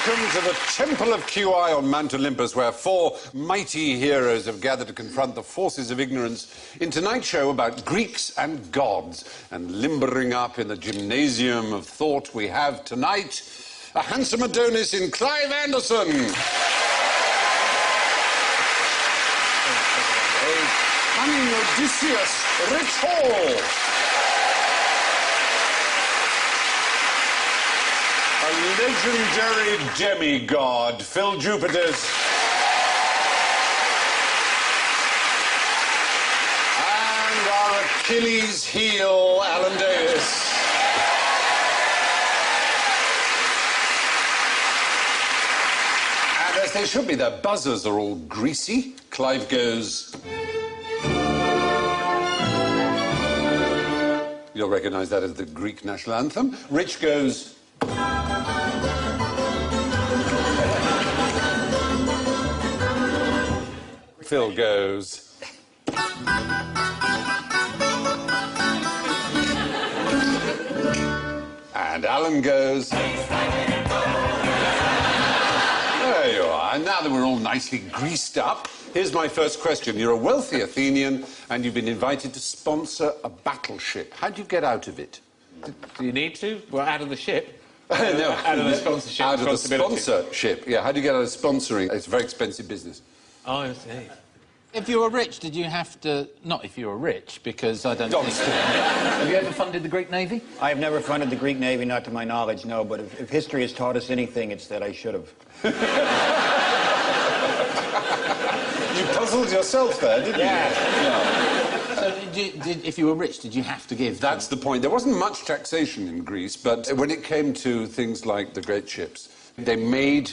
Welcome to the Temple of QI on Mount Olympus, where four mighty heroes have gathered to confront the forces of ignorance in tonight's show about Greeks and gods. And limbering up in the gymnasium of thought we have tonight, a handsome Adonis in Clive Anderson. A cunning Odysseus, Rich Hall. A legendary demigod, Phil Jupiters. And our Achilles heel, Alan Davis. And as they should be, their buzzers are all greasy. Clive goes... You'll recognise that as the Greek national anthem. Rich goes... Phil goes... And Alan goes... There you are. And now that we're all nicely greased up, here's my first question. You're a wealthy Athenian and you've been invited to sponsor a battleship. How do you get out of it? Do you need to? Well, out of the ship. No, out of the sponsorship. Out of the sponsorship, yeah. How do you get out of sponsoring? It's a very expensive business. Oh, I see. If you were rich, did you have to... Not if you were rich, because I don't think... Have you ever funded the Greek Navy? I have never funded the Greek Navy, not to my knowledge, no. But if history has taught us anything, it's that I should have. You puzzled yourself there, didn't you? Yeah. So, if you were rich, did you have to give... That's the point. There wasn't much taxation in Greece, but when it came to things like the great ships, they made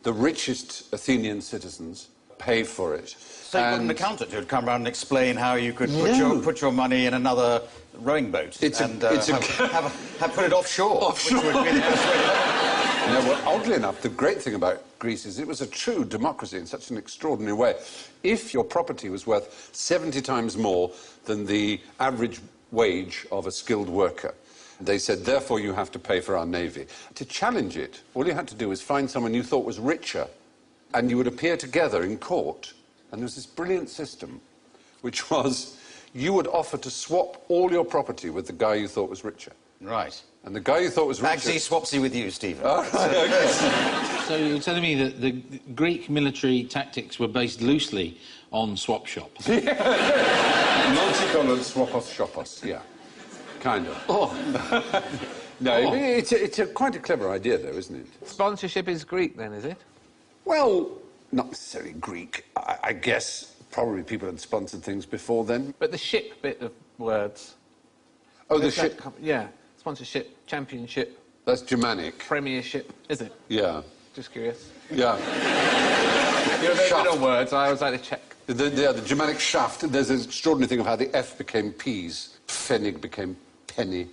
the richest Athenian citizens pay for it. So you got an accountant who'd come round and explain how you could put your money in another rowing boat put it offshore. Offshore. Which would be the best way to do it. No, well, oddly enough, the great thing about Greece is it was a true democracy in such an extraordinary way. If your property was worth 70 times more than the average wage of a skilled worker, they said, therefore, you have to pay for our navy. To challenge it, all you had to do was find someone you thought was richer, and you would appear together in court. And there was this brilliant system, which was you would offer to swap all your property with the guy you thought was richer. Right. And the guy you thought was richer... Actually, swapsy with you, Stephen. Oh, right, okay. So you're telling me that the Greek military tactics were based loosely on swap shops? Multicoloured swapos shopos, yeah. Kind of. Oh. No, it's quite a clever idea, though, isn't it? Sponsorship is Greek, then, is it? Well, not necessarily Greek. I guess probably people had sponsored things before then. But the ship bit of words... Oh, the ship... Yeah. Sponsorship, championship... That's Germanic. Premiership, is it? Yeah. Just curious. Yeah. You're very good on words. I always like to check. The Germanic shaft, there's an extraordinary thing of how the F became peas, Pfennig became penny,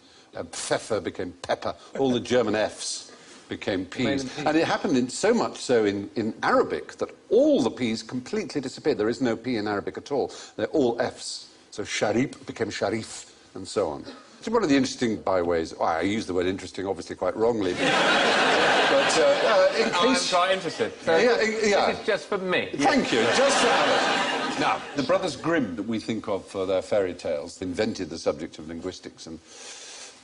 Pfeffer became pepper, all the German Fs became peas. And it happened so much so in Arabic that all the P's completely disappeared. There is no P in Arabic at all. They're all Fs. So Sharif became Sharif, and so on. It's one of the interesting byways. Oh, I use the word interesting, obviously, quite wrongly. But in case... I'm quite interested. So yeah. This is just for me. Thank you. Just for Alice. Now, the Brothers Grimm that we think of for their fairy tales invented the subject of linguistics, and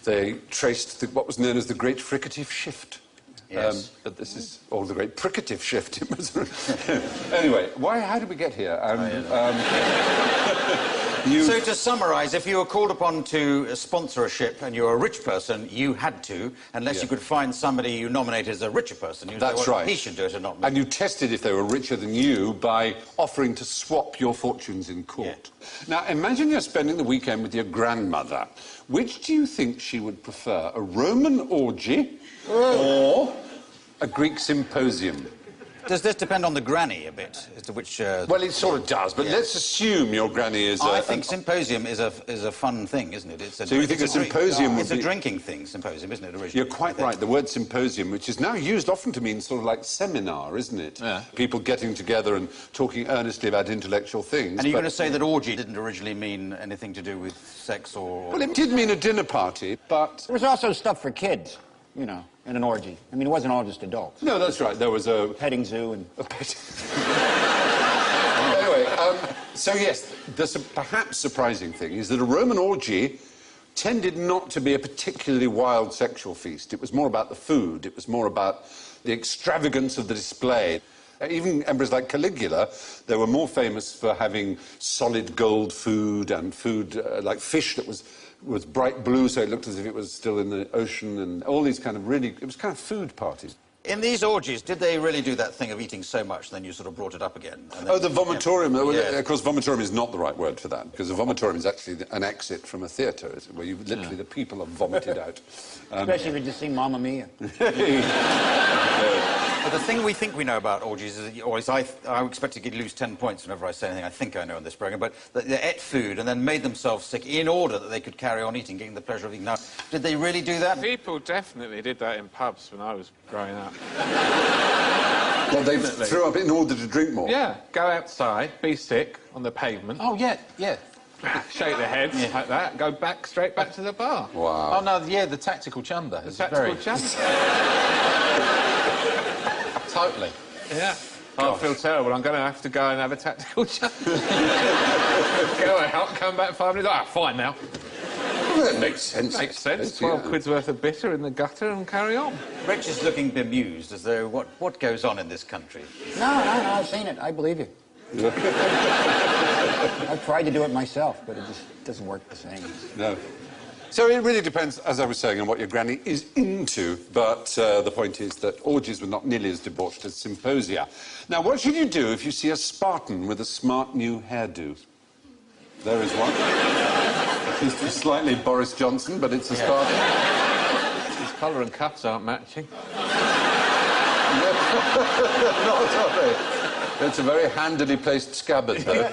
they traced what was known as the Great Fricative Shift. Yes. But this is all the Great Pricative Shift. Anyway, how did we get here? So to summarise, if you were called upon to sponsor a ship and you're a rich person, you had to, unless you could find somebody you nominated as a richer person. You That's say, well, right. He should do it and not me. And you tested if they were richer than you by offering to swap your fortunes in court. Now, imagine you're spending the weekend with your grandmother. Which do you think she would prefer, a Roman orgy or a Greek symposium? Does this depend on the granny a bit, as to which... Well, it sort of does, but let's assume your granny is... I think symposium is a fun thing, isn't it? It's a, so you think a symposium would It's a drinking thing, symposium, isn't it, originally? You're quite right. The word symposium, which is now used often to mean sort of like seminar, isn't it? Yeah. People getting together and talking earnestly about intellectual things. And you're going to say that orgy didn't originally mean anything to do with sex or... Well, it did mean a dinner party, but... There was also stuff for kids, you know, in an orgy. I mean, it wasn't all just adults. No, that's right. There was a... Petting zoo and... Anyway, so yes, the perhaps surprising thing is that a Roman orgy tended not to be a particularly wild sexual feast. It was more about the food. It was more about the extravagance of the display. Even emperors like Caligula, they were more famous for having solid gold food and food like fish that was bright blue, so it looked as if it was still in the ocean, and all these kind of really... It was kind of food parties. In these orgies, did they really do that thing of eating so much, then you sort of brought it up again? And then, Oh, the vomitorium. Yeah. Of course, vomitorium is not the right word for that, because a vomitorium is actually an exit from a theatre, where you literally, the people are vomited out. Especially if you just sing Mamma Mia. But the thing we think we know about orgies is, or is I expect to lose 10 points whenever I say anything I think I know on this programme, but they ate food and then made themselves sick in order that they could carry on eating, getting the pleasure of eating. Now, did they really do that? People definitely did that in pubs when I was growing up. Well, they threw up in order to drink more. Yeah, go outside, be sick on the pavement, Oh, yeah, yeah. shake their heads like that, go straight back to the bar. Wow. Oh, no, yeah, the tactical chamber. The is tactical very... chamber. Totally. Yeah. I feel terrible. I'm going to have to go and have a tactical chamber. Go out, come back 5 minutes. Ah, fine now. Well, that makes sense. Makes sense. 12 quid's worth of bitter in the gutter and carry on. Rich is looking bemused, as though what goes on in this country? No, I've seen it. I believe you. I've tried to do it myself, but it just doesn't work the same. No. So it really depends, as I was saying, on what your granny is into, but the point is that orgies were not nearly as debauched as symposia. Now, what should you do if you see a Spartan with a smart new hairdo? There is one. It's slightly Boris Johnson, but it's a Spartan. His collar and cuffs aren't matching. Not sorry. It's a very handily placed scabbard, though.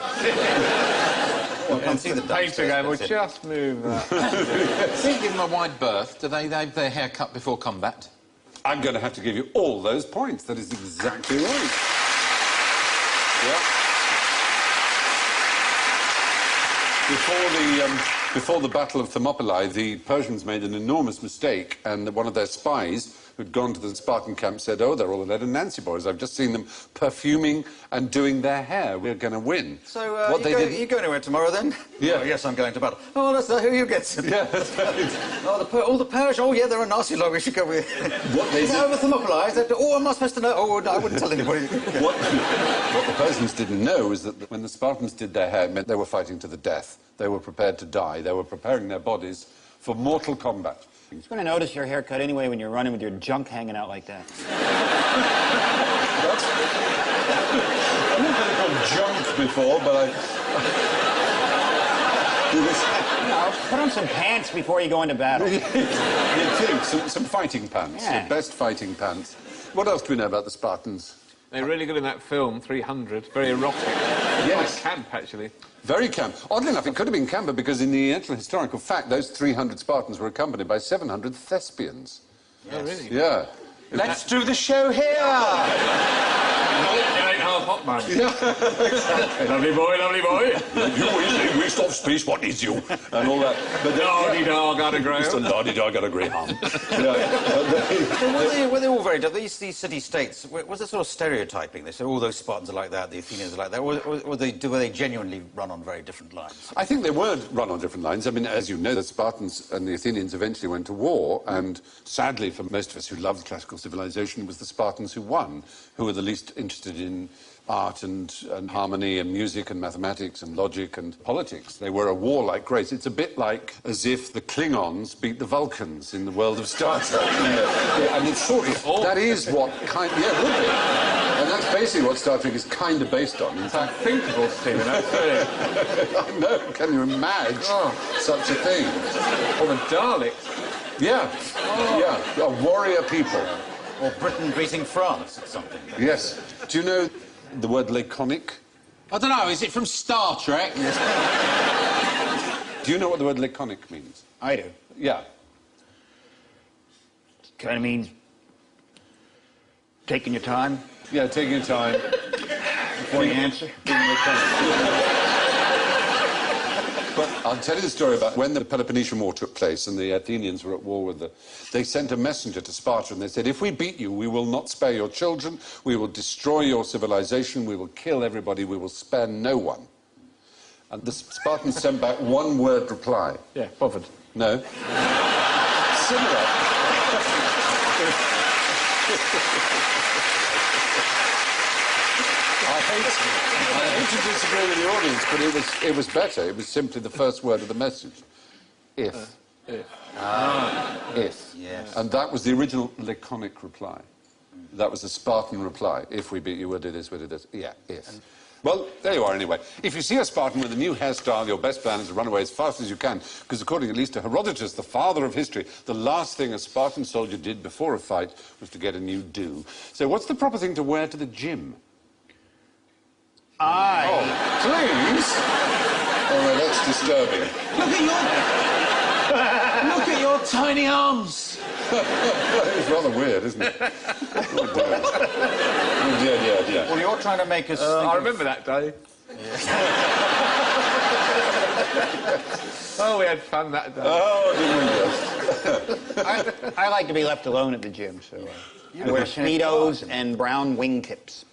I can't see the Paper game, we'll just move that. If you give them a wide berth, do they have their hair cut before combat? I'm going to have to give you all those points. That is exactly right. Yeah. Before the Battle of Thermopylae, the Persians made an enormous mistake, and one of their spies, who'd gone to the Spartan camp, said, "Oh, they're all the Ned and Nancy boys. I've just seen them perfuming and doing their hair. We're going to win." So, what you go anywhere tomorrow, then? Yeah. Oh, yes, I'm going to battle. Oh, that's who you get. Yeah, that's right. Oh, the Persians. Oh, yeah, they're a nasty lot. We should go with... What they Is that over Thermopylae? Oh, am I supposed to know? Oh, no, I wouldn't tell anybody. What the Persians didn't know is that when the Spartans did their hair, it meant they were fighting to the death. They were prepared to die. They were preparing their bodies for mortal combat. Who's going to notice your haircut anyway when you're running with your junk hanging out like that? I've never been called junk before, but You know, put on some pants before you go into battle. you think, some fighting pants, Yeah. the best fighting pants. What else do we know about the Spartans? They're really good in that film, 300. Very erotic. Yes. Quite camp, actually. Very camp. Oddly enough, it could have been camper because in the actual historical fact, those 300 Spartans were accompanied by 700 thespians. Oh, really? Yeah. Let's do the show here! It ain't half hot, man. Lovely boy, lovely boy. You waste of space, what is you? And all that. But La-di-da, got a grey. Mr. La-di-da, got a grey hum. Were they all very... These city-states, was it sort of stereotyping? They said, all those Spartans are like that, the Athenians are like that. Or were they genuinely run on very different lines? I think they were run on different lines. I mean, as you know, the Spartans and the Athenians eventually went to war, and sadly for most of us who loved classical civilization, it was the Spartans who won, who were the least interested in art and harmony and music and mathematics and logic and politics. They were a warlike race. It's a bit like as if the Klingons beat the Vulcans in the world of Star Trek. Yeah, and it's sort of... That is what kind... Yeah, it would be. And that's basically what Star Trek is kind of based on. It's unthinkable, Stephen, that's it. I know. Can you imagine such a thing? Or the Daleks. Yeah. Yeah. Warrior people. Or Britain beating France at something. Yes. Do you know the word laconic? I don't know, is it from Star Trek? Do you know what the word laconic means? I do. Yeah. Kind of means taking your time Yeah, taking your time. before you answer. But I'll tell you the story about when the Peloponnesian War took place and the Athenians were at war with the... They sent a messenger to Sparta and they said, if we beat you, we will not spare your children, we will destroy your civilization, we will kill everybody, we will spare no one. And the Spartans sent back one-word reply. Yeah, bothered. No. Similar. I hate to disagree with the audience, but it was better. It was simply the first word of the message. If. If. Yes. And that was the original laconic reply. That was the Spartan reply. If we beat you, we'll do this, we'll do this. Yeah, if. Well, there you are anyway. If you see a Spartan with a new hairstyle, your best plan is to run away as fast as you can, because according at least to Herodotus, the father of history, the last thing a Spartan soldier did before a fight was to get a new do. So what's the proper thing to wear to the gym? Oh, please? Oh, no, that's disturbing. Look at your tiny arms. It's rather weird, isn't it? Oh, dear. Oh, dear. Well, you're trying to make us... I remember that day. Oh, we had fun that day. Oh, didn't we just? I like to be left alone at the gym, so I wear Speedos and brown wingtips.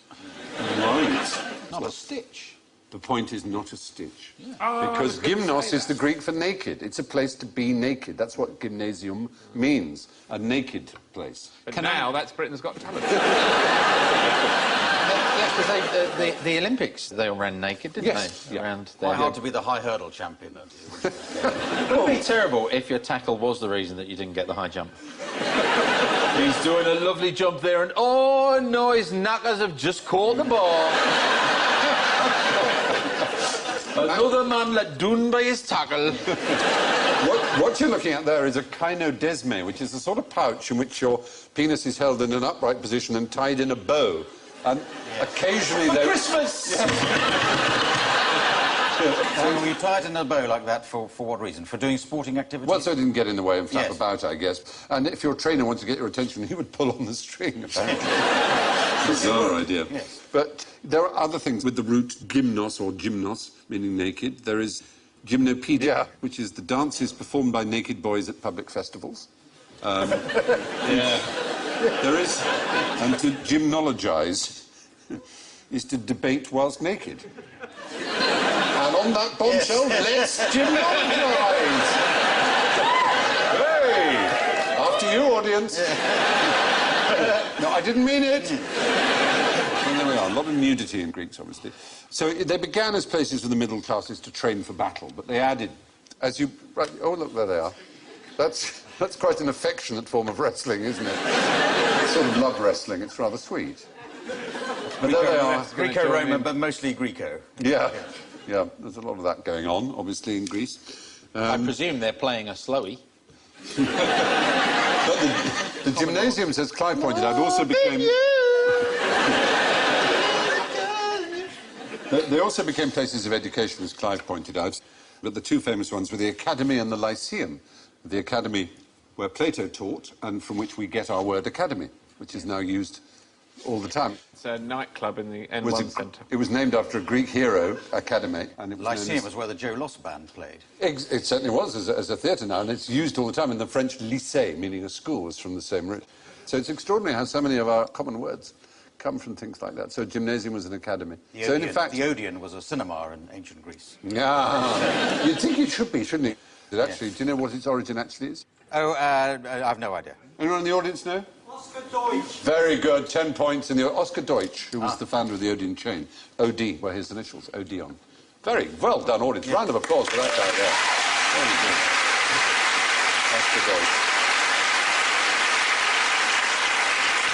Right. Not a stitch. The point is not a stitch. Because gymnos is the Greek for naked. It's a place to be naked. That's what gymnasium means. A naked place. But now that's Britain's Got Talent. Yes, because the Olympics, they all ran naked, didn't Yes, they? yeah. Around Quite there. hard to be the high hurdle champion. It would be terrible if your tackle was the reason that you didn't get the high jump. He's doing a lovely jump there, and oh no, his knackers have just caught the ball. Another man let down by his tackle. What you're looking at there is a kynodesme, which is the sort of pouch in which your penis is held in an upright position and tied in a bow. And occasionally For they... Christmas! So you tie it in a bow like that for what reason? For doing sporting activities? Well, so it didn't get in the way and flap Yes. about, I guess. And if your trainer wanted to get your attention, he would pull on the string, apparently. Bizarre idea. Yes. But there are other things with the root gymnos or gymnos, meaning naked. There is gymnopedia, which is the dances performed by naked boys at public festivals. There is, and to gymnologise is to debate whilst naked. And on that bombshell, let's gymnologise! Hey! After you, audience. No, I didn't mean it. And there we are, a lot of nudity in Greeks, obviously. So they began as places for the middle classes to train for battle, but they added, as you... Right, oh, look, there they are. That's quite an affectionate form of wrestling, isn't it? It's sort of love wrestling. It's rather sweet. But there they are. Greco-Roman, but mostly Greco. Yeah. There's a lot of that going on, obviously, in Greece. I presume they're playing a slowie. But the gymnasiums, as Clive pointed out, also became... They also became places of education, as Clive pointed out. But the two famous ones were the Academy and the Lyceum. The Academy where Plato taught, and from which we get our word academy, which is now used all the time. It's a nightclub in the N1 Centre. It was named after a Greek hero, Academy, and it was Lyceum was where the Joe Loss band played. It certainly was as a theatre now, and it's used all the time. And the French lycée, meaning a school, was from the same root. So it's extraordinary how so many of our common words come from things like that. So gymnasium was an academy. The so Odeon, in fact, the Odeon was a cinema in ancient Greece. yeah, you'd think it should be, shouldn't it? But actually, do you know what its origin actually is? Oh, I've no idea. Anyone in the audience know? Oscar Deutsch. Very good, 10 points in the... Oscar Deutsch, who was the founder of the Odeon chain. OD were his initials, Odeon. Very well done, audience. Round of applause for that guy, yeah. Very good. Oscar Deutsch.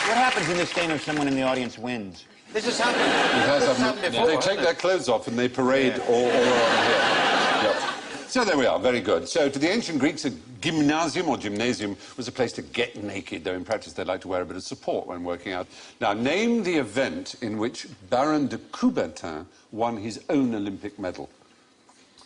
What happens in this game if someone in the audience wins? This has happened. It has This happened. before. They take their clothes off and they parade all around here. Yep. So there we are, very good. So to the ancient Greeks, a gymnasium or gymnasium was a place to get naked, though in practice they'd like to wear a bit of support when working out. Now, name the event in which Baron de Coubertin won his own Olympic medal.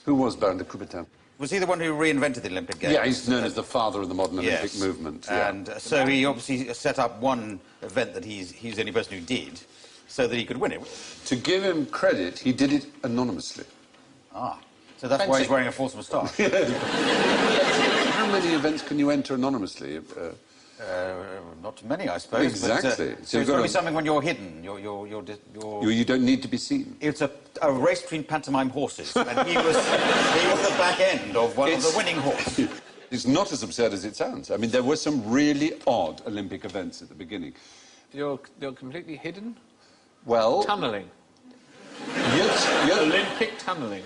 Who was Baron de Coubertin? Was he the one who reinvented the Olympic Games? Yeah, he's known as the father of the modern Olympic Yes. movement. Yeah. And so he obviously set up one event that he's the only person who did, so that he could win it. To give him credit, he did it anonymously. Ah, so that's why he's wearing a false moustache. How many events can you enter anonymously? Not too many, I suppose. Exactly. But, So so you've it's got got to be to- something when you're hidden. You don't need to be seen. It's a race between pantomime horses, and he was the back end of one of the winning horse. It's not as absurd as it sounds. I mean, there were some really odd Olympic events at the beginning. You're completely hidden? Well, Tunnelling. yes, Olympic tunnelling.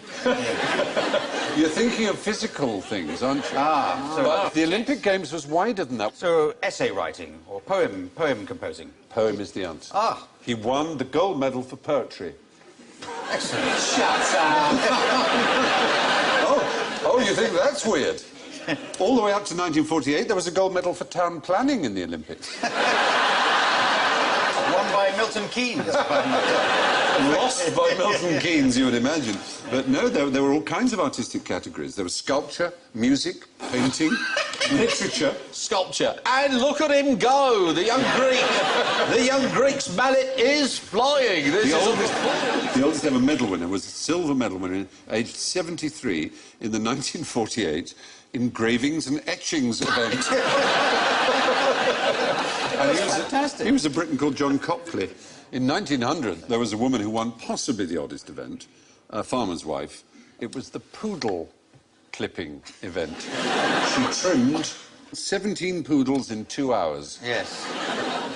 you're thinking of physical things, aren't you? But the Olympic Games was wider than that. So essay writing or poem composing. Poem is the answer. Ah. He won the gold medal for poetry. Excellent. Oh, you think that's weird? All the way up to 1948, there was a gold medal for town planning in the Olympics. Won by Milton Keynes. Lost by Milton Keynes, you would imagine. But no, there were all kinds of artistic categories. There was sculpture, music, painting, literature. Sculpture. And look at him go! The young Greek. The young Greek's mallet is flying. This The is oldest ever medal winner was a silver medal winner, aged 73, in the 1948 engravings and etchings event. And Fantastic. he was a Briton called John Copley. In 1900, there was a woman who won possibly the oddest event, a farmer's wife. It was the poodle clipping event. She trimmed 17 poodles in 2 hours. Yes.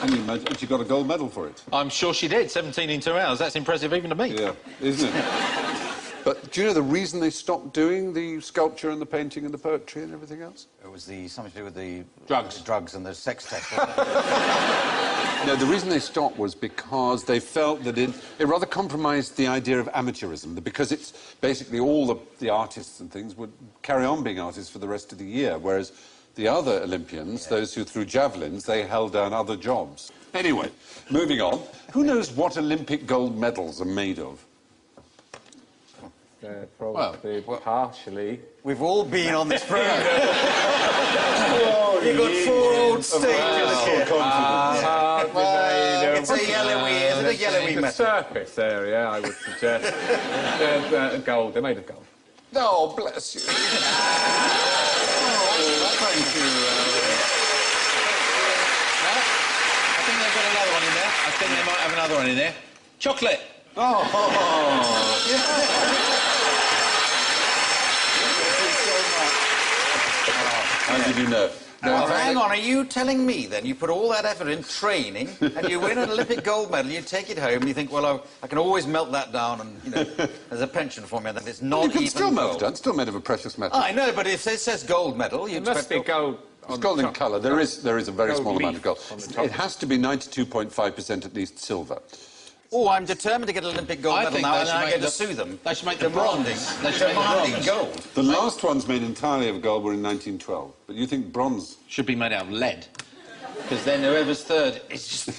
Can you imagine? And she got a gold medal for it. I'm sure she did. 17 in 2 hours. That's impressive even to me. Yeah, isn't it? But do you know the reason they stopped doing the sculpture and the painting and the poetry and everything else? It was something to do with the Drugs. and the sex test. No, the reason they stopped was because they felt that it rather compromised the idea of amateurism, because it's basically all the artists and things would carry on being artists for the rest of the year, whereas the other Olympians, those who threw javelins, they held down other jobs. Anyway, moving on. Who knows what Olympic gold medals are made of? Probably partially. We've all been on this program. You've got 4 old stages here. It's a yellowy The metal. surface area, I would suggest. They're gold. They're made of gold. Oh, bless you. Thank you. I think they've got another one in there. I think they might have another one in there. Chocolate. How did you know? Well, hang on, are you telling me then you put all that effort in training and you win an Olympic gold medal, you take it home and you think, well, I can always melt that down and, you know, there's a pension for me and then it's not You can even still melt gold. it down. It's still made of a precious metal. I know, but if it says gold medal, you It must be gold. It's gold in colour. There is a very Gold small amount leaf of gold. on the top. It has to be 92.5% at least silver. Oh, I'm determined to get an Olympic gold I medal think now they and should I make get to the- sue them. they should make the Demanding- bronze. They should make the demanding bronze. gold. The last ones made entirely of gold were in 1912. But you think bronze? Should be made out of lead. Because then whoever's third is just...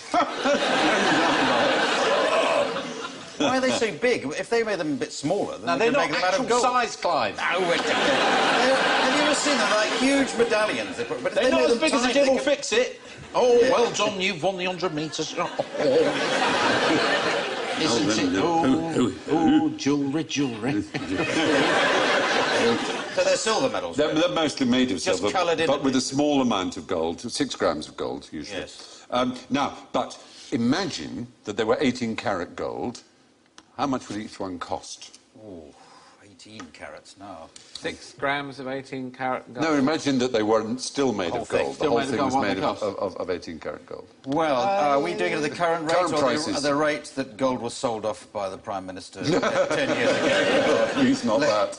Why are they so big? If they made them a bit smaller, then No, they they're could not make them out of actual gold. size, Clive. No, have you ever seen them? Like huge medallions. They put, but if They're they not made as them big as the tiny, Jim they will could- fix it. Oh, well, John, you've won the 100 metres. Isn't it? Oh, jewellery. So they're silver medals. They're mostly made of Just silver, coloured in but it. with a small amount of gold, 6 grams of gold, usually. Yes. Now, but imagine that they were 18-carat gold. How much would each one cost? 18 18 carats, no. 6 grams of 18-carat gold. No, imagine that they weren't still made of thing. gold. The Still whole made of thing gold. was What made they cost? of 18-carat gold. Well, are we doing it at the current rate Current or prices. the rate that gold was sold off by the Prime Minister 10 years ago? Please, not that.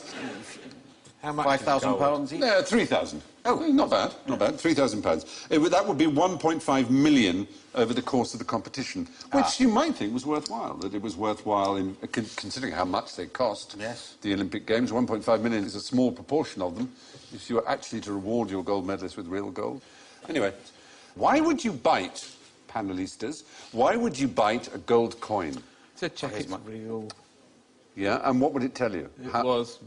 How much is gold? £5,000 each? Yeah, 3,000. Oh, not bad, not bad. £3,000. That would be 1.5 million over the course of the competition, which you might think was worthwhile. That it was worthwhile in considering how much they cost. Yes. The Olympic Games, 1.5 million is a small proportion of them. If you were actually to reward your gold medalists with real gold. Anyway, why would you bite, panelistas? Why would you bite a gold coin? To check it's real. Yeah, and what would it tell you? It was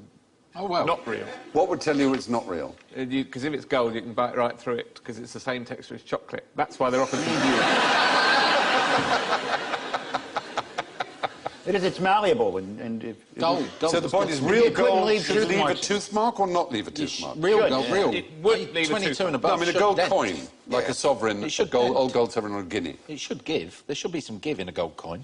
Oh well. not real. What would tell you it's not real? Because if it's gold, you can bite right through it, because it's the same texture as chocolate. That's why they're often It is, it's malleable, and if... Gold. So the point is, You real couldn't gold leave should tooth leave a marks. tooth mark or not leave a tooth mark? Real Should, gold. yeah. Real. It would leave a 22 tooth and mark. No, I above. mean a should gold dent. coin, like a sovereign, It should a gold, dent. old gold sovereign or Guinea. It should give. There should be some give in a gold coin.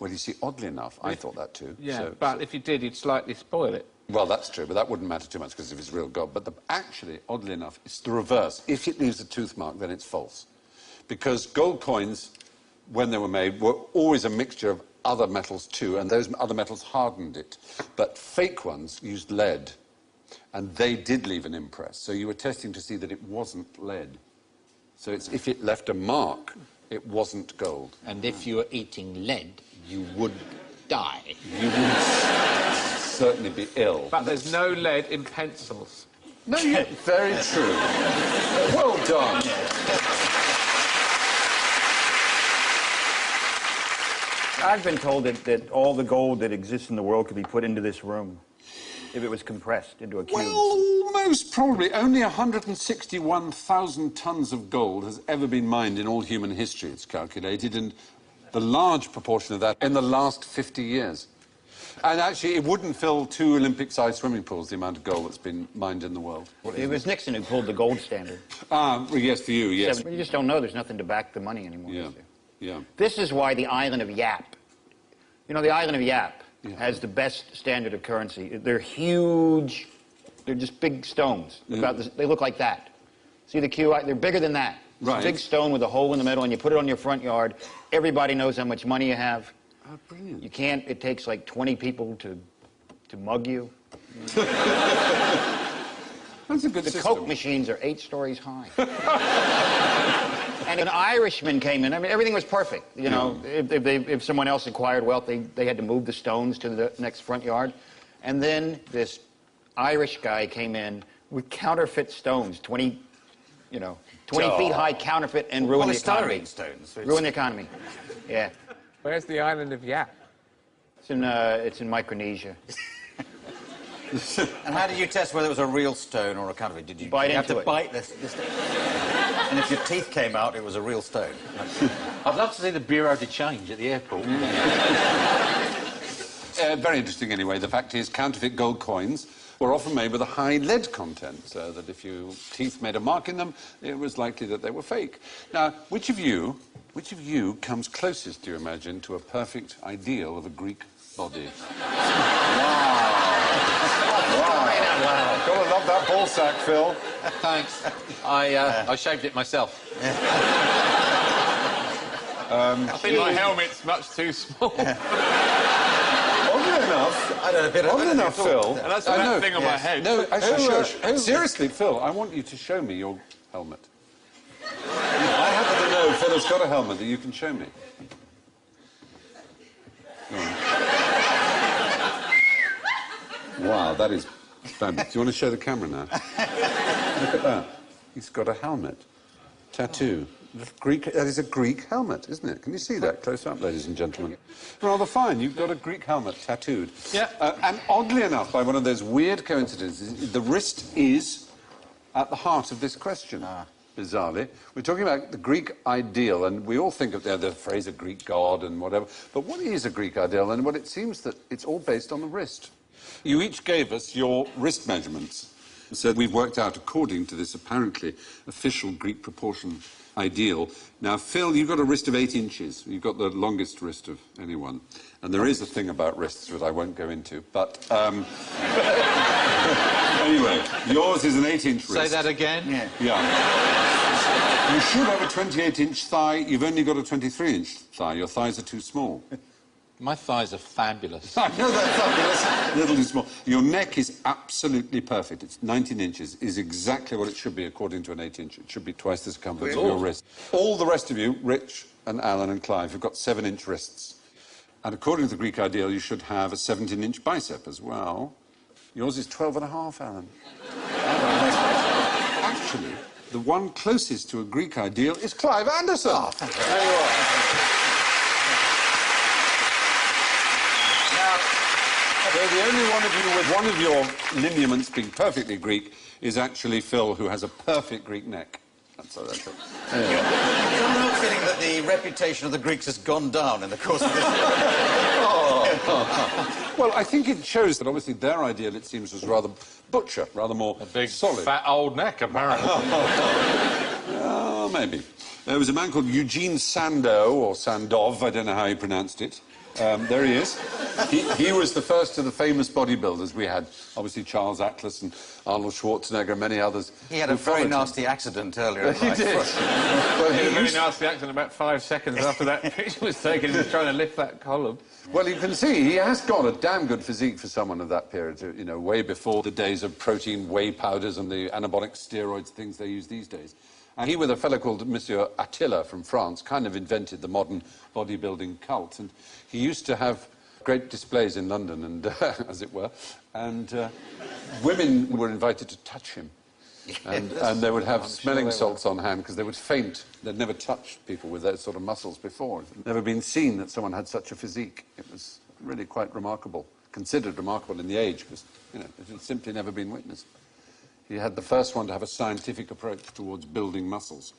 Well, you see, oddly enough, I thought that too. Yeah, but if you did, you'd slightly spoil it. Well, that's true, but that wouldn't matter too much because if it's real gold. But actually, oddly enough, it's the reverse. If it leaves a tooth mark, then it's false. Because gold coins, when they were made, were always a mixture of other metals too, and those other metals hardened it. But fake ones used lead, and they did leave an impress. So you were testing to see that it wasn't lead. So if it left a mark, it wasn't gold. And if you were eating lead, you would die. You would certainly be ill. But there's no lead in pencils. No, very true. Well done. I've been told that all the gold that exists in the world could be put into this room if it was compressed into a cube. Well, most probably. Only 161,000 tons of gold has ever been mined in all human history, it's calculated, and the large proportion of that in the last 50 years. And actually, it wouldn't fill 2 Olympic-sized swimming pools, the amount of gold that's been mined in the world. It was Nixon who pulled the gold standard. Well, yes, for you, yes. You just don't know. There's nothing to back the money anymore. Yeah, is there? yeah. This is why the island of Yap, you know, the island of Yap has the best standard of currency. They're huge. They're just big stones. They look like that. See the QI? They're bigger than that. It's Right. a big stone with a hole in the middle, and you put it on your front yard. Everybody knows how much money you have. Oh, brilliant. You can't. It takes like 20 people to mug you. That's a good The system. Coke machines are 8 stories high. And an Irishman came in. I mean, everything was perfect. You know, if someone else acquired wealth, they had to move the stones to the next front yard. And then this Irish guy came in with counterfeit stones, 20 feet high counterfeit, and ruined the economy. Polystyrene stones. Ruined the economy. Yeah. Where's the island of Yap? It's in Micronesia. And how did you test whether it was a real stone or a counterfeit? Did you Bite have into to it. bite this stone? And if your teeth came out, it was a real stone. I'd love to see the Bureau de Change at the airport. Very interesting, anyway. The fact is, counterfeit gold coins were often made with a high lead content, so that if your teeth made a mark in them, it was likely that they were fake. Now, which of you comes closest, do you imagine, to a perfect ideal of a Greek body? Wow. Gotta love that ball sack, Phil. Thanks. I shaved it myself. I think my helmet's much too small. Oddly enough, oddly enough, Phil. And that's I that know. thing on my head. No, actually, seriously, Phil, I want you to show me your helmet. I happen to know Phil has got a helmet that you can show me. Go on. Wow, that is fabulous. Do you want to show the camera now? Look at that. He's got a helmet. Tattoo. That is a Greek helmet, isn't it? Can you see that close up, ladies and gentlemen? Rather fine. You've got a Greek helmet tattooed. Yeah. And oddly enough, by one of those weird coincidences, the wrist is at the heart of this question. Bizarrely. We're talking about the Greek ideal, and we all think of the phrase a Greek god and whatever. But what is a Greek ideal? And what it seems that it's all based on the wrist. You each gave us your wrist measurements. So we've worked out, according to this apparently official Greek proportion ideal. Now, Phil, you've got a wrist of 8 inches. You've got the longest wrist of anyone. And there is a thing about wrists that I won't go into. But anyway, yours is an 8-inch wrist. Say that again? Yeah. You should have a 28-inch thigh. You've only got a 23-inch thigh. Your thighs are too small. My thighs are fabulous. I know that's fabulous. A little too small. Your neck is absolutely perfect. It's 19 inches, is exactly what it should be according to an 8-inch. It should be twice the circumference of your wrist. All the rest of you, Rich and Alan and Clive, have got 7-inch wrists. And according to the Greek ideal, you should have a 17-inch bicep as well. Yours is 12.5, Alan. Actually, the one closest to a Greek ideal is Clive Anderson. Oh, there you are. So the only one of you with one of your lineaments being perfectly Greek is actually Phil, who has a perfect Greek neck. That's it. Anyway. I'm not feeling that the reputation of the Greeks has gone down in the course of this. Well, I think it shows that obviously their ideal, it seems, was rather butcher, rather more A big, solid. fat old neck, apparently. Maybe. There was a man called Eugene Sandow, or Sandov, I don't know how he pronounced it. There he is. He was the first of the famous bodybuilders we had. Obviously, Charles Atlas and Arnold Schwarzenegger and many others. He had a very nasty accident earlier in life. He did. Well, he had a very nasty accident about 5 seconds after that picture was taken. He was trying to lift that column. Well, you can see he has got a damn good physique for someone of that period, you know, way before the days of protein whey powders and the anabolic steroids, things they use these days. And he, with a fellow called Monsieur Attila from France, kind of invented the modern bodybuilding cult. And he used to have great displays in London, and as it were, and women were invited to touch him. And they would have smelling salts on hand because they would faint. They'd never touched people with those sort of muscles before. It had never been seen that someone had such a physique. It was really quite remarkable, considered remarkable in the age, because, you know, it had simply never been witnessed. He had the first one to have a scientific approach towards building muscles.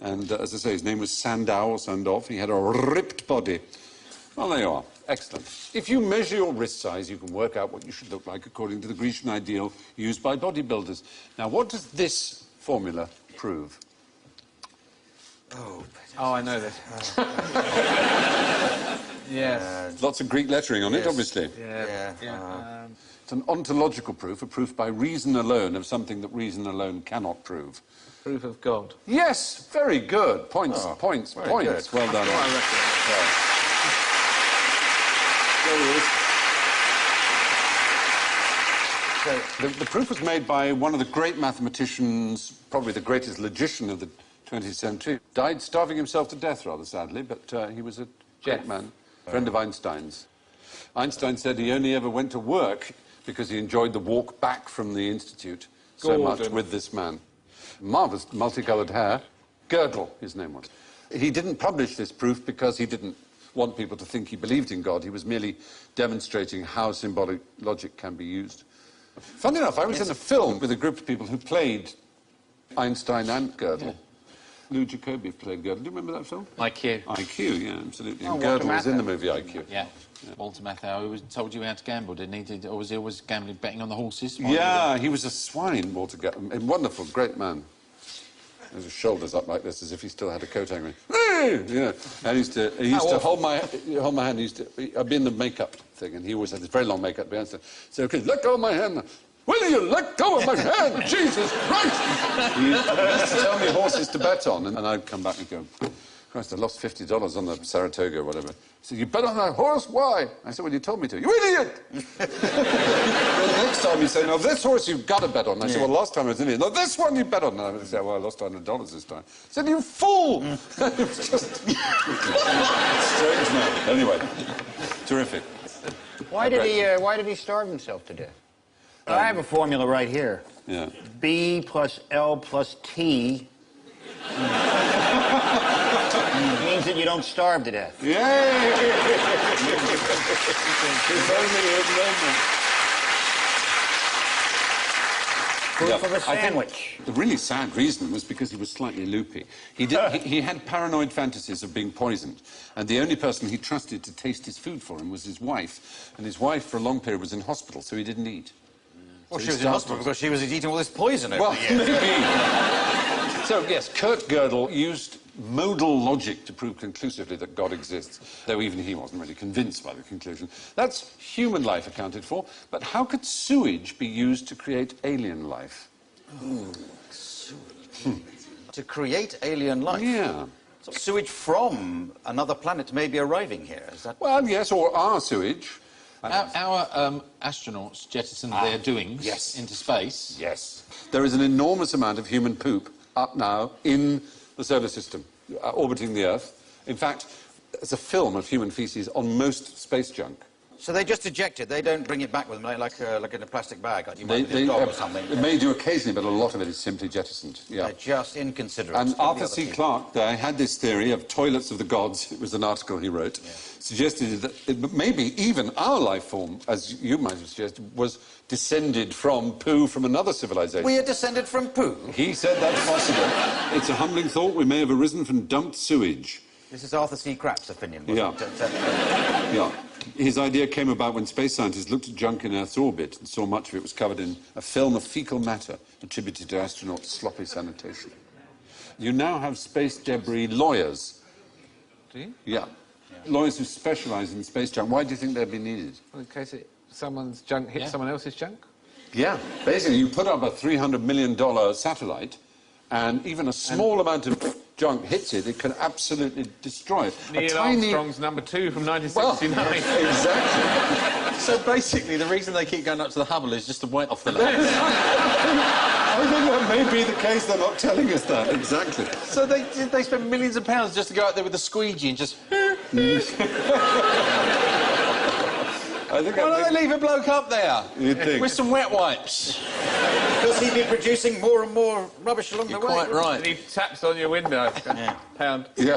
And, as I say, his name was Sandow, or Sandov. He had a ripped body. Well, there you are. Excellent. If you measure your wrist size, you can work out what you should look like according to the Grecian ideal used by bodybuilders. Now, what does this formula prove? Oh, I know this. Yes. Lots of Greek lettering on it, obviously. Yeah. It's an ontological proof, a proof by reason alone of something that reason alone cannot prove. Proof of God. Yes, very good. Points, points. Good. Well done. There he is. So, the proof was made by one of the great mathematicians, probably the greatest logician of the 20th century. Died starving himself to death, rather sadly, but he was a great man, friend of Einstein's. Einstein said he only ever went to work because he enjoyed the walk back from the Institute so much with this man. Marvellous, multicoloured hair. Gödel, his name was. He didn't publish this proof because he didn't want people to think he believed in God. He was merely demonstrating how symbolic logic can be used. Funny enough, I was in a film with a group of people who played Einstein and Gödel. Lou Jacobi played Gödel. Do you remember that film? IQ. IQ, yeah, absolutely. And Walter Gödel was in Matthau. the movie IQ. Yeah. Walter Matthau, who told you how to gamble, didn't he? Or was he always gambling, betting on the horses? Yeah, he was a swine, Walter Gödel. A wonderful, great man. With his shoulders up like this, as if he still had a coat hanging. You know, and he used to hold my hand. I'd be in the makeup thing, and he always had this very long makeup behind. So, okay, let go of my hand. Will you let go of my hand? Jesus Christ! He used to tell me horses to bet on, and I'd come back and go, Christ, I lost $50 on the Saratoga or whatever. He said, you bet on that horse? Why? I said, well, you told me to. You idiot! Then the next time he said, no, this horse you've got to bet on. I said, well, last time I was in here. No, this one you bet on. And I said, well, I lost $100 this time. I said, you fool! It was just strange man. Anyway, terrific. Why did he starve himself to death? I have a formula right here. Yeah. B plus L plus T means that you don't starve to death. Yay! If only he had known that. Proof of a sandwich. The really sad reason was because he was slightly loopy. He had paranoid fantasies of being poisoned, and the only person he trusted to taste his food for him was his wife. And his wife, for a long period, was in hospital, so he didn't eat. Well, So she he was in hospital started- because she was eating all this poison over Well, the years. maybe. So, yes, Kurt Gödel used modal logic to prove conclusively that God exists, though even he wasn't really convinced by the conclusion. That's human life accounted for, but how could sewage be used to create alien life? To create alien life. Yeah. So sewage from another planet may be arriving here. Is that? Well, yes, or our sewage. Our astronauts jettisoned their doings yes. into space. Yes. There is an enormous amount of human poop up now in the solar system, orbiting the Earth. In fact, there's a film of human feces on most space junk. So they just eject it. They don't bring it back with them like in a plastic bag, like you might with a dog or something. They may do occasionally, but a lot of it is simply jettisoned. Yeah. They're just inconsiderate. And Could be Arthur other C. people. Clarke there had this theory of toilets of the gods. It was an article he wrote. Suggested that maybe even our life form, as you might have suggested, was descended from poo from another civilization. We are descended from poo. He said that's possible. It's a humbling thought. We may have arisen from dumped sewage. This is Arthur C. Krapp's opinion, Yeah. wasn't it? Yeah. His idea came about when space scientists looked at junk in Earth's orbit and saw much of it was covered in a film of fecal matter attributed to astronauts' sloppy sanitation. You now have space debris lawyers. Do you? Yeah. Lawyers who specialise in space junk. Why do you think they'd be needed? Well, in case someone's junk hits Yeah. someone else's junk? Yeah. Basically, you put up a $300 million satellite, and even a small amount of junk hits it, it can absolutely destroy it. Neil Armstrong's number 2 from Well, 1969. exactly. So basically, the reason they keep going up to the Hubble is just to wet off the legs. I think that may be the case. They're not telling us that. Exactly. So they spend millions of pounds just to go out there with a squeegee and just... I think Why that don't they leave a bloke up there? You'd think. With some wet wipes. Because he'd be producing more and more rubbish along You're the way. quite And right. he taps on your window. Pound. Yeah.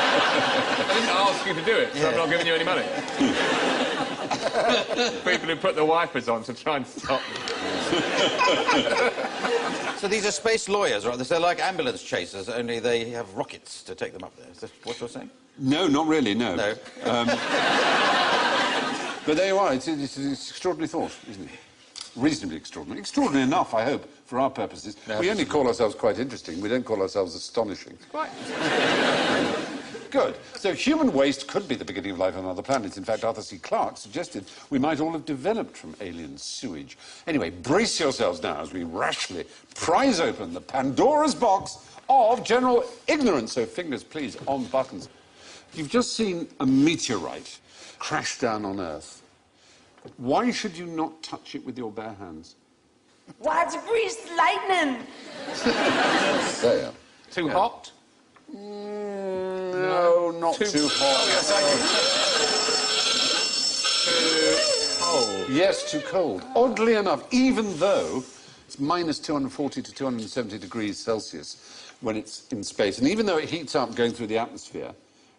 I didn't ask you to do it, so I'm not giving you any money. People who put the wipers on to try and stop them. So these are space lawyers, right? They're like ambulance chasers, only they have rockets to take them up there. Is that what you're saying? No, not really, no. No. But there you are. It's an extraordinary thought, isn't it? Reasonably extraordinary. Extraordinary enough, I hope, for our purposes. We only call ourselves quite interesting. We don't call ourselves astonishing. Right. Good. So human waste could be the beginning of life on other planets. In fact, Arthur C. Clarke suggested we might all have developed from alien sewage. Anyway, brace yourselves now as we rashly prise open the Pandora's box of general ignorance. So fingers, please, on buttons. You've just seen a meteorite crash down on Earth. Why should you not touch it with your bare hands? Why, it's greased lightning. There. Too hot? No, not too hot. Cold. Yes, too cold. Oddly enough, even though it's minus 240 to 270 degrees Celsius when it's in space, and even though it heats up going through the atmosphere,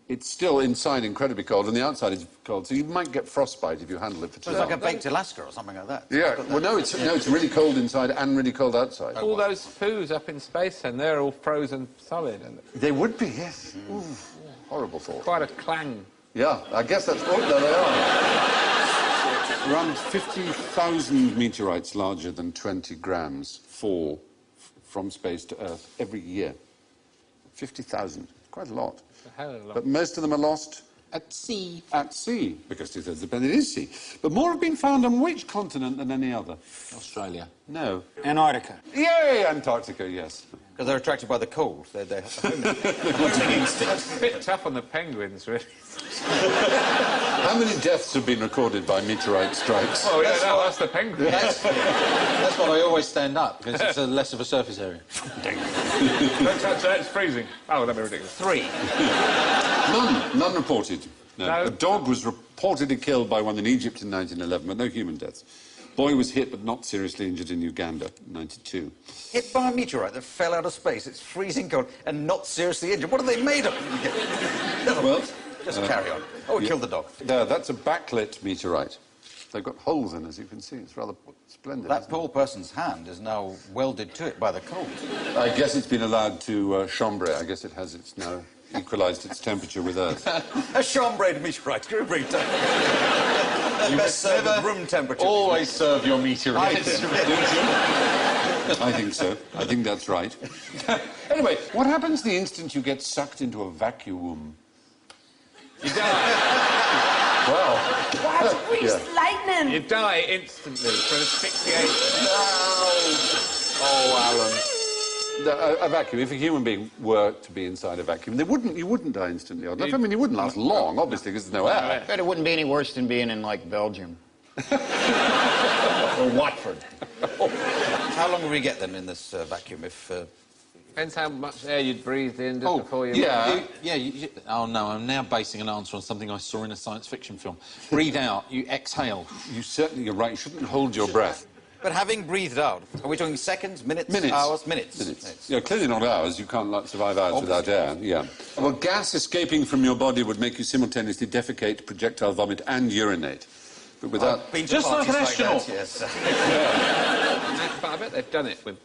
it's still inside incredibly cold, and the outside is cold, so you might get frostbite if you handle it for too So it's long. like a baked Alaska or something like that. Yeah, well, no, it's really cold inside and really cold outside. All those poos up in space, and they're all frozen solid. And They would be, yes. Ooh, horrible thought. quite a clang. Yeah, I guess that's what there they are. Around 50,000 meteorites larger than 20 grams fall from space to Earth every year. 50,000, quite a lot. A hell of a lot. But most of them are lost At sea. at sea, because two-thirds of the planet is sea. But more have been found on which continent than any other? Australia. No. Antarctica. Yay, Antarctica, yes. Because they're attracted by the cold. They're homing instinct. It's a bit tough on the penguins, really. How many deaths have been recorded by meteorite strikes? Oh, yeah, no, that's the penguin. That's why I always stand up, because it's less of a surface area. Don't touch that, it's freezing. Oh, that'd be ridiculous. 3. None reported. No. No. A dog was reportedly killed by one in Egypt in 1911, but no human deaths. Boy was hit but not seriously injured in Uganda, 92. Hit by a meteorite that fell out of space. It's freezing cold and not seriously injured. What are they made of? Never Well, mind. Just carry on. Oh, it killed the dog. There, that's a backlit meteorite. They've got holes in, as you can see. It's rather splendid. That isn't poor person's hand is now welded to it by the cold. it? I guess it's been allowed to chambre. I guess it has its now equalised its temperature with Earth. A chambray meteorite. Great. Best served at room temperature. Always serve your meteor. I think so. I think that's right. Anyway, what happens the instant you get sucked into a vacuum? You die. Well, Watch greased lightning. You die instantly from asphyxiation. Oh, Alan. a vacuum. If a human being were to be inside a vacuum, you wouldn't die instantly. I mean, you wouldn't last long, obviously, because there's no air. I bet it wouldn't be any worse than being in, like, Belgium. Or Watford. How long will we get then in this vacuum if... Depends how much air you'd breathed in just before you... Yeah. Oh, no, I'm now basing an answer on something I saw in a science fiction film. Breathe out, you exhale. You're right. You shouldn't hold your breath. But having breathed out, are we talking seconds, minutes, hours, minutes? Minutes. Yeah, clearly not hours. You can't survive hours without air. Yeah. Well, gas escaping from your body would make you simultaneously defecate, projectile vomit, and urinate. But without... Been to Just like an parties astronaut. that, yes. But I bet they've done it with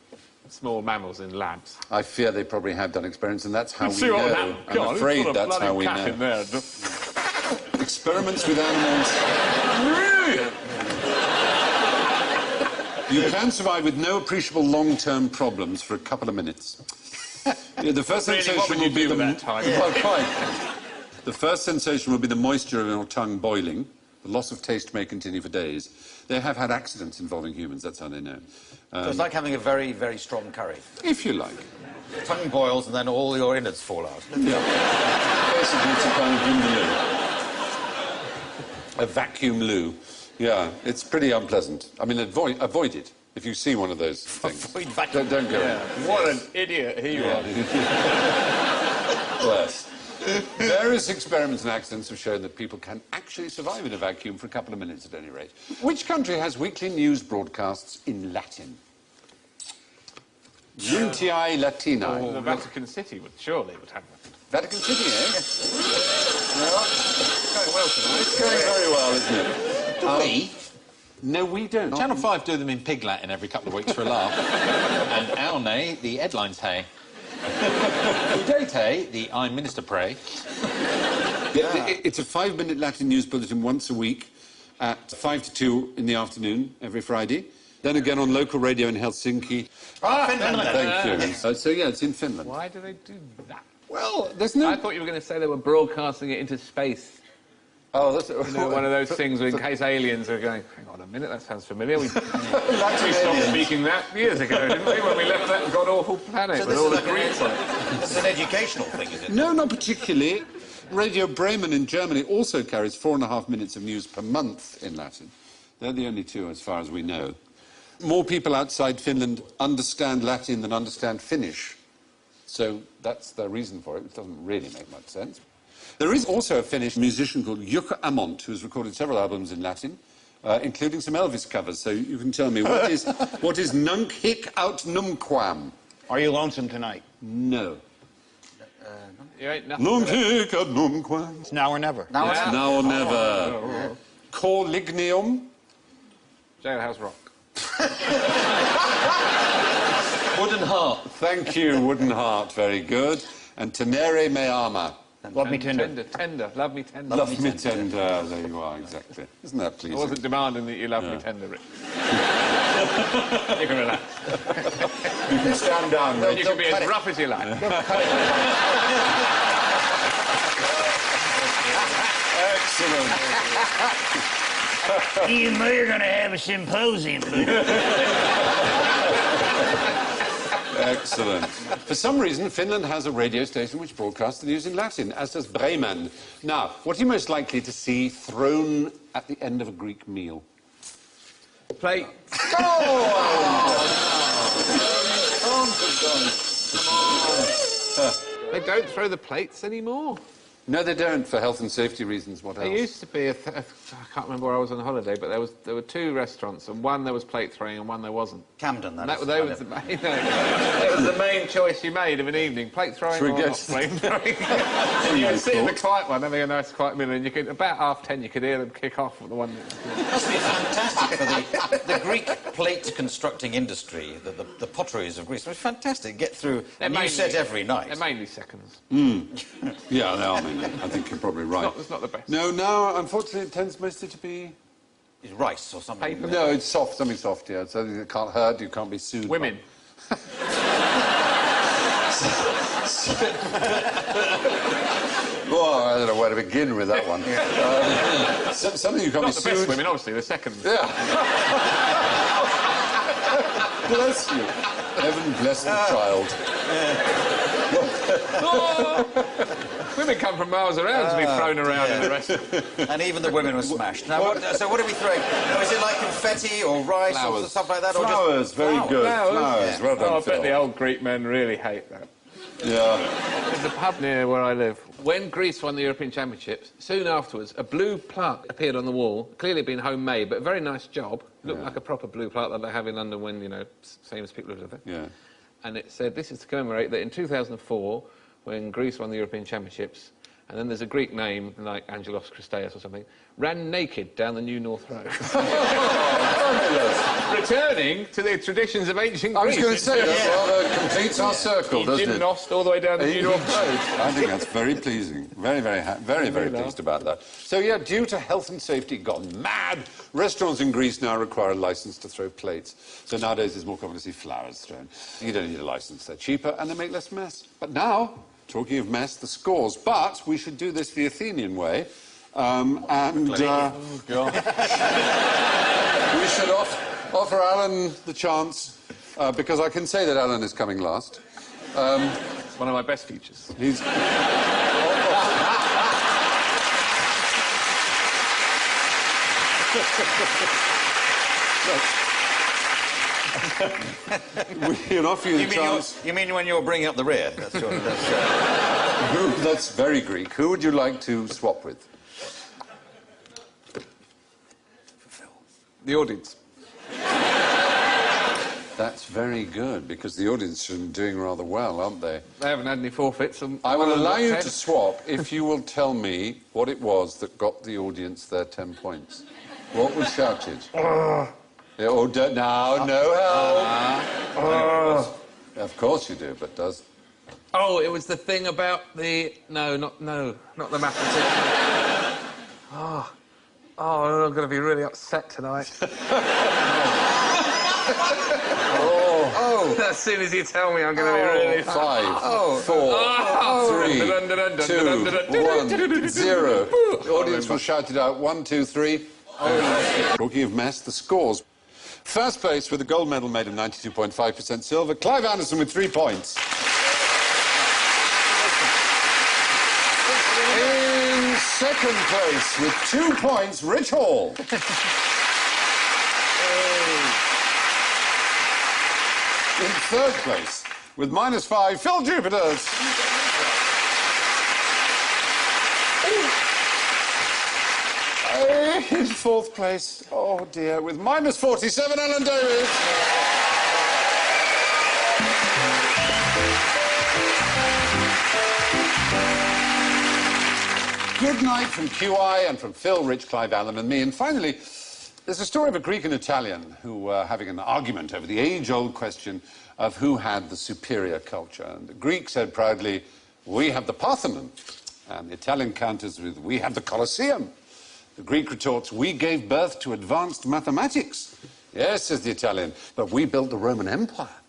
small mammals in labs. I fear they probably have done experiments, and that's how we See what know. happened? I'm God, afraid put a that's how bloody we cat know. in there. Experiments with animals. You can survive with no appreciable long-term problems for a couple of minutes. Yeah, the first Really, sensation what would you will be do the with that time? Well, fine. The first sensation will be the moisture in your tongue boiling. The loss of taste may continue for days. They have had accidents involving humans. That's how they know. So it's like having a very, very strong curry. If you like. Tongue boils and then all your innards fall out. Yeah. Basically, it's a kind of vindaloo. A vacuum loo. Yeah, it's pretty unpleasant. I mean, avoid it if you see one of those things. Avoid vacuum. Don't go in. What an idiot he was. Bless. Various experiments and accidents have shown that people can actually survive in a vacuum for a couple of minutes at any rate. Which country has weekly news broadcasts in Latin? Untii Latini. The Vatican City would surely have that. Vatican City, eh? It's going well tonight. It's going very well, isn't it? Do we? No, we don't. Channel 5 do them in Pig Latin every couple of weeks for a laugh. And Aune, the headlines hey. Udete, the I'm Minister pray. It's a 5-minute Latin news bulletin once a week at 5 to 2 in the afternoon every Friday. Then again on local radio in Helsinki. Finland. Thank you. So, yeah, it's in Finland. Why do they do that? Well, there's no... I thought you were going to say they were broadcasting it into space. Oh, that's... You know, one of those things in case aliens are going, hang on a minute, that sounds familiar. We stopped Latin speaking that years ago, didn't we, when we left that god-awful planet So with this all is, the like Greeks on it? this is an educational thing, is it? No, not particularly. Radio Bremen in Germany also carries 4.5 minutes of news per month in Latin. They're the only two, as far as we know. More people outside Finland understand Latin than understand Finnish. So that's the reason for it, which doesn't really make much sense. There is also a Finnish musician called Jukka Amont, who's recorded several albums in Latin, including some Elvis covers. So you can tell me, what is Nunc hic aut numquam? Are you lonesome tonight? No. You ain't nothing. Nunc hic aut numquam. It's now or never. Now It's now or never. Cor lignium. Jailhouse Rock. Wooden heart. Thank you, Wooden Heart. Very good. And tenere me ama. Love me tender. Tender. Love me tender. Love me tender. There you are, exactly. Isn't that I pleasing? wasn't demanding that you love me tender, Rick. You can relax. You can stand down. You can be as rough as you like. Excellent. You know you're going to have a symposium. Excellent. For some reason, Finland has a radio station which broadcasts the news in Latin, as does Bremen. Now, what are you most likely to see thrown at the end of a Greek meal? Play. They don't throw the plates anymore. No, they don't, for health and safety reasons. What else? There used to be I can't remember where I was on holiday, but there were two restaurants, and one there was plate throwing, and one there wasn't. Camden, that is. That was the main. It was the main choice you made of an evening: plate throwing Should we or not guess? plate throwing. And you would sit in the quiet one, having a nice quiet meal, and you could about 10:30 you could hear them kick off with the one. It must be fantastic for the Greek plate constructing industry, the potteries of Greece. It was fantastic. Get through a new set every night. They're mainly seconds. Yeah, they are mainly. I think you're probably right. It's not the best. No, now, unfortunately, it tends mostly to be Is rice or something? Paper. No, it's soft, something soft, yeah. Something that can't hurt, you can't be sued. Women. Oh, I don't know where to begin with that one. Something you can't Not be the best sued. women, obviously, the second. Yeah. Bless you. Heaven bless the child. Women come from miles around to be thrown around in the restaurant. And even the women were smashed. Now, so what are we throwing? Now, is it like confetti or rice or Flowers. stuff like that? Or Flowers, just very good. Flowers, well done, Oh, I bet Phil. the old Greek men really hate that. Yeah. There's a pub near where I live. When Greece won the European Championships, soon afterwards, a blue plaque appeared on the wall, clearly been homemade, but a very nice job. Looked like a proper blue plaque that they have in London when, you know, famous people live there. Yeah. And it said, this is to commemorate that in 2004, when Greece won the European Championships, and then there's a Greek name, like Angelos Christeas or something, ran naked down the New North Road. Returning to the traditions of ancient I was Greece. going to say, that rather completes our circle, doesn't it? Gymnost all the way down the New North Road. I think that's very pleasing. Very, very pleased about that. So, yeah, due to health and safety gone mad, restaurants in Greece now require a licence to throw plates. So nowadays it's more common to see flowers thrown. You don't need a licence. They're cheaper and they make less mess. But now, talking of mess, the scores. But we should do this the Athenian way. We should offer Alan the chance, because I can say that Alan is coming last. It's one of my best features. He's... We can offer you the chance. You mean when you're bringing up the rear? That's That's very Greek. Who would you like to swap with? The audience. That's very good, because the audience are doing rather well, aren't they? They haven't had any forfeits. I will allow you to swap if you will tell me what it was that got the audience their 10 points. What was shouted? Yeah, oh, no help. Of course you do, but does... Oh, it was the thing about the... No, not the mathematician. Oh, I'm going to be really upset tonight. As soon as you tell me, I'm going to be really... 5, 4, 3, 2, 1, 0. The audience will shout it out. 1, 2, 3. Talking of mess, the scores. First place with a gold medal made of 92.5% silver, Clive Anderson with 3 points. In second place with 2 points, Rich Hall. In third place with -5, Phil Jupiters. In fourth place, oh dear, with -47, Alan Davies. Good night from QI and from Phil, Rich, Clive, Alan and me. And finally, there's a story of a Greek and Italian who were having an argument over the age-old question of who had the superior culture. And the Greek said proudly, we have the Parthenon. And the Italian counters with, we have the Colosseum. The Greek retorts, we gave birth to advanced mathematics. Yes, says the Italian, but we built the Roman Empire.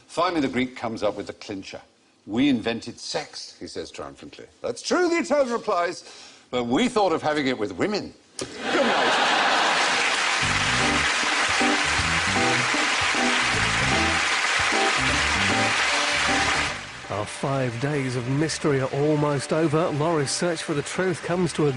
Finally, the Greek comes up with the clincher. We invented sex, he says triumphantly. That's true, the Italian replies, but we thought of having it with women. Good night. Our 5 days of mystery are almost over. Laurie's search for the truth comes to a